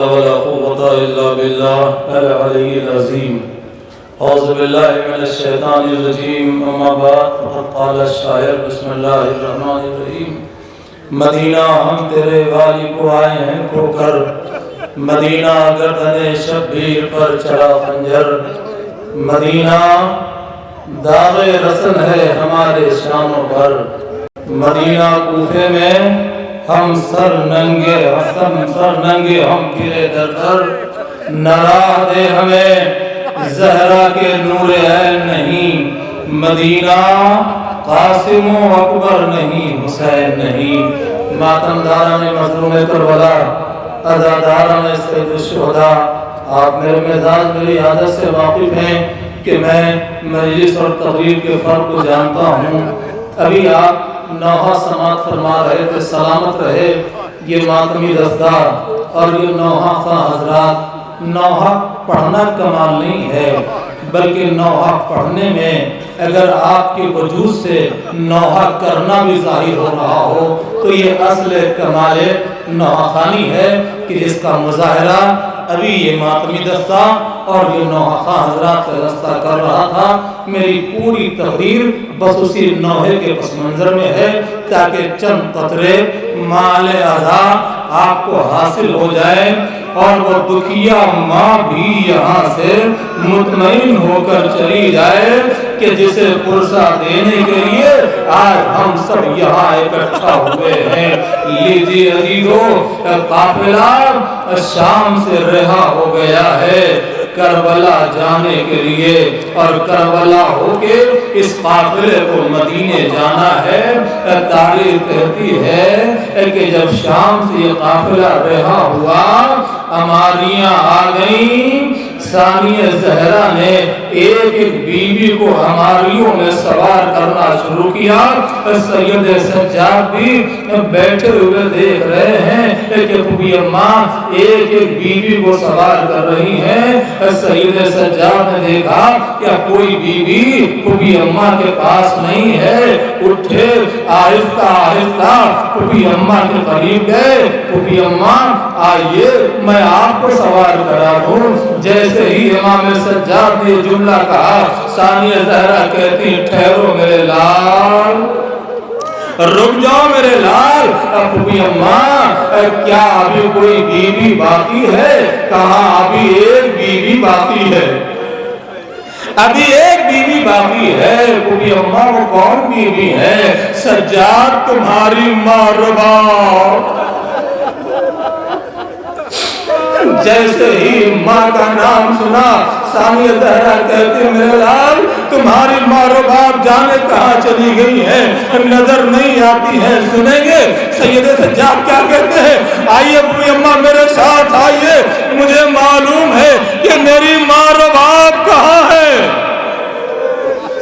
ولا قوة إلا بالله العلي العظيم. أعوذ بالله من الشيطان الرجيم. أما بعد فقد قال الشاعر بسم الله الرحمن الرحیم. مدینہ ہم تیرے والی کو آئے ہیں کھو کر، مدینہ گردن شبیر پر چڑھا خنجر، مدینہ داغ رسن ہے ہمارے شانوں پر، مدینہ کوفے میں ہم سر ننگے ہم گرے در در، نہ راہ دے ہمیں زہرا کے نور عین نہیں، مدینہ قاسم و اکبر نہیں، حسین نہیں. ماتم داران مظلوم کربلا، ازاداران سید الشہداء، آپ میرے مزاج میری عادت سے واقف ہیں کہ میں مجلس اور تقریر کے فرق کو جانتا ہوں. ابھی آپ نوحہ سماعت فرما رہے تھے، سلامت رہے. یہ ماتمی دستار اور یہ نوحہ خواہ حضرات، نوحہ پڑھنا کمال نہیں ہے بلکہ نوحہ پڑھنے میں اگر آپ کے وجود سے نوحہ کرنا بھی ظاہر ہو رہا ہو تو یہ اصل کمال نوحہ خوانی ہے کہ جس کا مظاہرہ ابھی یہ ماتمی دستہ اور یہ نوحہ خواہ حضرات کا دستہ کر رہا تھا. میری پوری تقریر بس اسی نوحے کے پس منظر میں ہے تاکہ چند قطرے مال اعضا آپ کو حاصل ہو جائے اور وہ دکھیا ماں بھی یہاں سے مطمئن ہو کر چلی جائے کہ جسے پرسہ دینے کے لیے آج ہم سب یہاں اکٹھا ہوئے ہیں. لیجیے عزیزو، قافلہ شام سے رہا ہو گیا ہے کربلا جانے کے لیے، اور کربلا ہو کے اس قافلے کو مدینے جانا ہے. تاریخ کہتی ہے کہ جب شام سے یہ قافلہ رہا ہوا، ہماریاں آ گئیں. ثانیہ زہرا نے ایک ایک بیوی کو ہماریوں میں سوار کرنا شروع کیا. سید سجاد بھی بیٹھے ہوئے دیکھ رہے ہیں کہ پھوپھی اماں ایک ایک بیوی کو سوار کر رہی ہیں. سید سجاد نے دیکھا کہ کوئی بیوی پھوپھی اماں کے پاس نہیں ہے. اٹھے آہستہ آہستہ پھوپھی اماں کے قریب گئے. پھوپھی اماں آئیے میں آپ کو سوار کرا دوں. جیسے ہی امام سجاد نے جملہ کہا، ثانیہ زہرا کہتی ٹھہرو میرے لال، رک جاؤ میرے لال. پھوپھی اماں کیا ابھی کوئی بیوی باقی ہے؟ کہاں ابھی ایک بیوی باقی ہے، ابھی ایک بیوی باقی ہے. پھوپھی اماں وہ کون بیوی ہے؟ سجاد تمہاری ماں رباب. جیسے ہی ماں کا نام سنا، ثانیہ زہرا کہتی میرے لال تمہاری ماں رباب جانے کہاں چلی گئی ہے، نظر نہیں آتی ہے. سنیں گے سید سجاد کیا کہتے ہیں؟ آئیے پھوپھی اماں میرے ساتھ آئیے، مجھے معلوم ہے کہ میری ماں رباب کہاں ہے.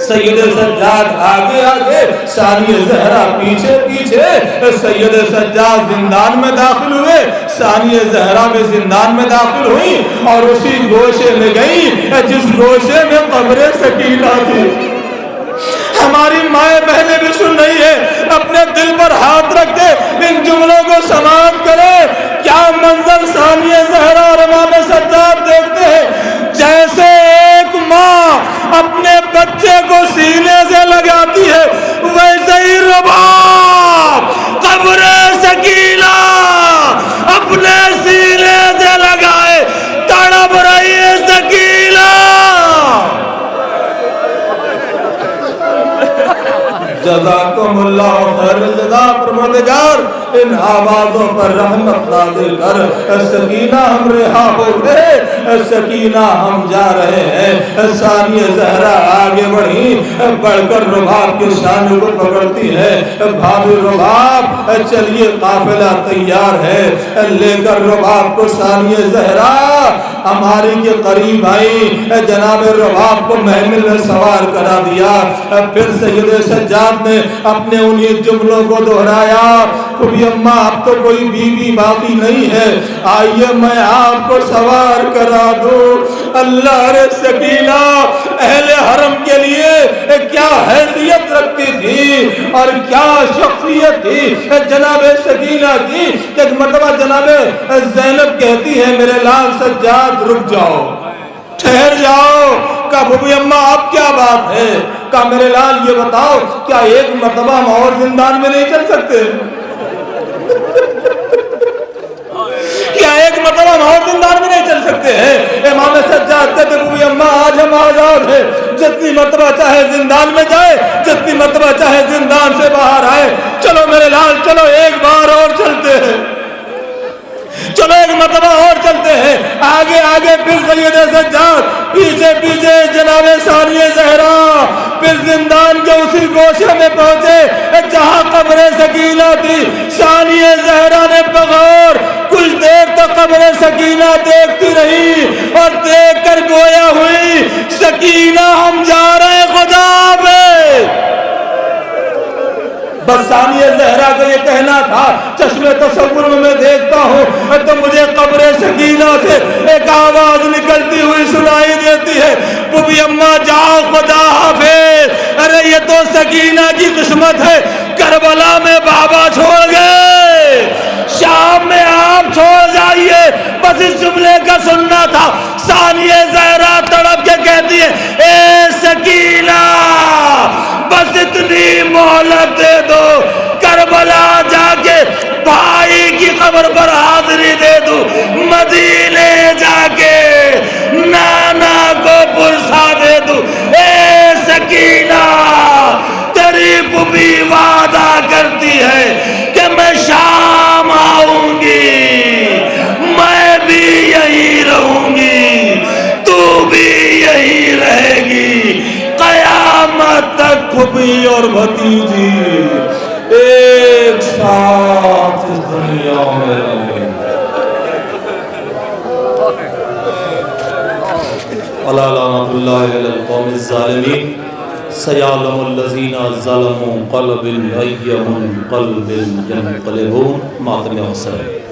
سید سجاد آگے آگے، ثانیہ زہرا پیچھے پیچھے. سید سجاد زندان میں داخل ہوئے، ثانیہ زہرا بھی زندان میں داخل ہوئی اور اسی گوشے میں گئی جس گوشے میں قبر سکینہ تھی. ہماری مائیں بہنیں بھی سن رہی ہے، اپنے دل پر ہاتھ رکھ کے ان جملوں کو سماعت کرے. کیا منظر ثانیہ زہرا اور امام سجاد دیکھتے ہیں. جیسے ایک ماں اپنے بچے کو سینے سے لگاتی ہے، ویسے ہی رباب قبر سکینہ اپنے سینے سے لگائے تڑپ رہی ہے. سکینہ جزاکم اللہ خیر الجزا. پروردگار ان آوازوں پر رحمت نازل کر. سکینہ ہم رہا ہو گئے، سکینہ ہم جا رہے ہیں. ثانیہ زہرا آگے بڑھی، بڑھ کر رباب کی شان کو پکڑتی ہے. بھابی رباب چلیے قافلہ تیار ہے. لے کر رباب کو ثانیہ زہرا ہماری کے قریب آئی. جناب رباب کو محمل میں سوار کرا دیا. پھر سید سجاد نے اپنے انہی جملوں کو دہرایا. پھوپھی اماں اب تو کوئی بیوی باقی نہیں ہے، آئیے میں آپ کو سوار کرا دوں. اللہ رے سکینہ اہل حرم کے لیے کیا حیثیت رکھتی تھی اور کیا شخصیت تھی جناب سکینہ کی کہ ایک مرتبہ جناب زینب کہتی ہے میرے لال سجاد رک جاؤ، ٹھہر جاؤ۔ کہا بھوبی اماں اب کیا بات ہے؟ کہا میرے لال یہ بتاؤ کیا ایک مرتبہ ہم اور زندان میں نہیں چل سکتے؟ کیا ایک مرتبہ ہم اور زندان میں نہیں چل سکتے ہیں؟ امام سجاد کہتے بھوبی اماں آج ہم آزاد ہیں، جتنی مرتبہ چاہے زندان میں جائے، جتنی مرتبہ چاہے زندان سے باہر آئے، چلو میرے لال چلو ایک بار اور چلتے ہیں، چلو ایک مرتبہ اور چلتے ہیں۔ آگے آگے پھر سید سجاد، پیچھے پیچھے جناب ثانیہ زہرا، پھر زندان کے اسی گوشے میں پہنچے جہاں قبر سکینہ تھی۔ ثانیہ زہرا نے بغور کچھ دیر تک قبر سکینہ دیکھتی رہی اور دیکھ کر گویا ہوئی سکینہ ہم جا رہے خدا پہ۔ بس ثانیہ زہرا کا یہ کہنا تھا چشم تصور میں دیکھتا ہوں تو مجھے قبر سکینہ سے ایک آواز نکلتی ہوئی سنائی دیتی ہے بھوبی اماں جاؤ خدا حافظ۔ ارے یہ تو سکینہ کی قسمت ہے، کربلا میں بابا چھوڑ گئے، شام میں آپ چھوڑ جائیے۔ بس اس جملے کا سننا تھا۔ ثانیہ زہرا تڑپ کے کہتی ہے اے سکینہ بس اتنی مہلت دے دو، کربلا جا کے بھائی کی قبر پر حاضری دے دوں، مدینے جا کے نانا کو پرسا دے دوں۔ اے سکینہ تیری پھوپھی وعدہ کرتی ہے کہ میں شام آؤں گی، میں بھی یہی رہوں گی، تو بھی یہی رہے گی، قیامت تک پھوپھی اور بھتیجی ایک ساتھ اس دنیا میں رہیں۔ الا لعنۃ اللہ علی القوم الظالمین سیعلم الذین ظلموا قلب ای منقلب ینقلبون۔ ماتم حسین۔